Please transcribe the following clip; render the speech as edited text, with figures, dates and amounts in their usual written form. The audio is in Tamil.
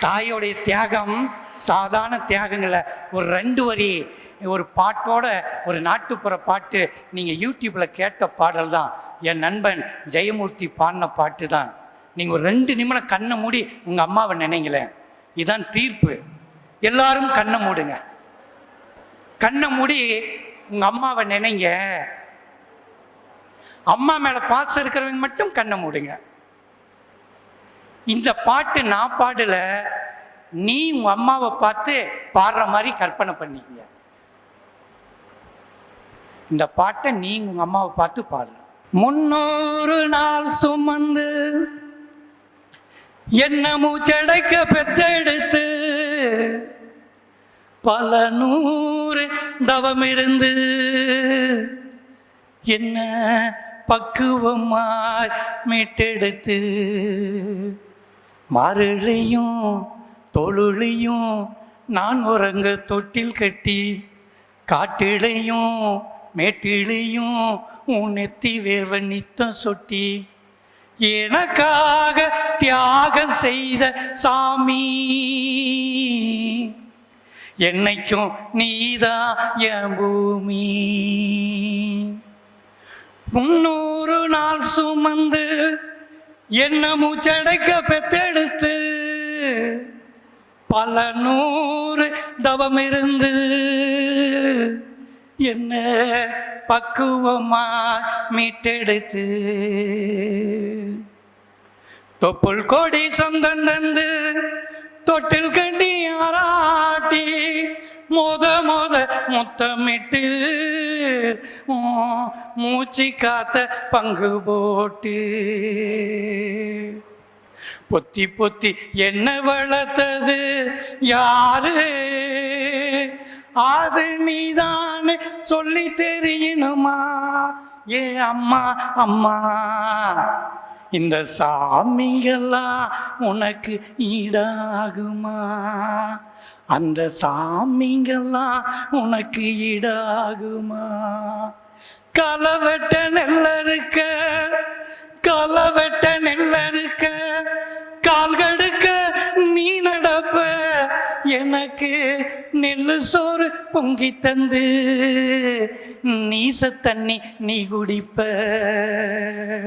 தாயோடைய தியாகம் சாதாரண தியாகங்களை ஒரு 2 வரி ஒரு பாட்டோட, ஒரு நாட்டுப்புற பாட்டு நீங்கள் யூடியூப்பில் கேட்ட பாடல் தான். என் நண்பன் ஜெயமூர்த்தி பாடின பாட்டு தான். நீங்கள் ஒரு 2 நிமிடம் கண்ணை மூடி உங்கள் அம்மாவை நினைங்களேன். இதுதான் தீர்ப்பு. எல்லாரும் கண்ணை மூடுங்க. கண்ணை மூடி உங்கள் அம்மாவை நினைங்க. அம்மா மேலே பாசம் இருக்கிறவங்க மட்டும் கண்ணை மூடுங்க. இந்த பாட்டு நான் பாடல, நீ உங்க அம்மாவை பார்த்து பாடுற மாதிரி கற்பனை பண்ணிக்க. இந்த பாட்டை நீ உங்க அம்மாவை பார்த்து பாடு. 300 நாள் சுமந்து என்ன மூச்சடைக்க பெத்தெடுத்து பல 100 தவம் இருந்து என்ன பக்குவமாய் மீட்டெடுத்து மாறுளையும் தொழுளையும் நான் உறங்க தொட்டில் கட்டி காட்டிலையும் மேட்டிலையும் உன் நெத்தி வேர்வ நித்தம் சொட்டி எனக்காக தியாகம் செய்த சாமி, என்னைக்கும் நீதான் என் பூமி. 300 நாள் சுமந்து என்ன மூச்சடைக்க பெத்தெடுத்து பல 100 தவம் இருந்து என்ன பக்குவமா மீட்டெடுத்து தொப்புள் கொடி சொந்தம் தந்து தொட்டில் கண்டி ஆராட்டி முத்தமிட்டு மூச்சு காத்த பங்கு போட்டு பொத்தி பொத்தி என்ன வளர்த்தது யாரு, அது நீதான் சொல்லி தெரியணுமா ஏ அம்மா அம்மா. இந்த சாமிங்கெல்லாம் உனக்கு ஈடாகுமா, அந்த சாமிங்கெல்லாம் உனக்கு ஈடாகுமா. களவெட்ட நெல்லறுக்க களவெட்ட நெல்லறுக்க கால்கடுக்க நீ நடப்ப, எனக்கு நெல்லு சோறு பொங்கி தந்து நீச தண்ணி நீ குடிப்ப.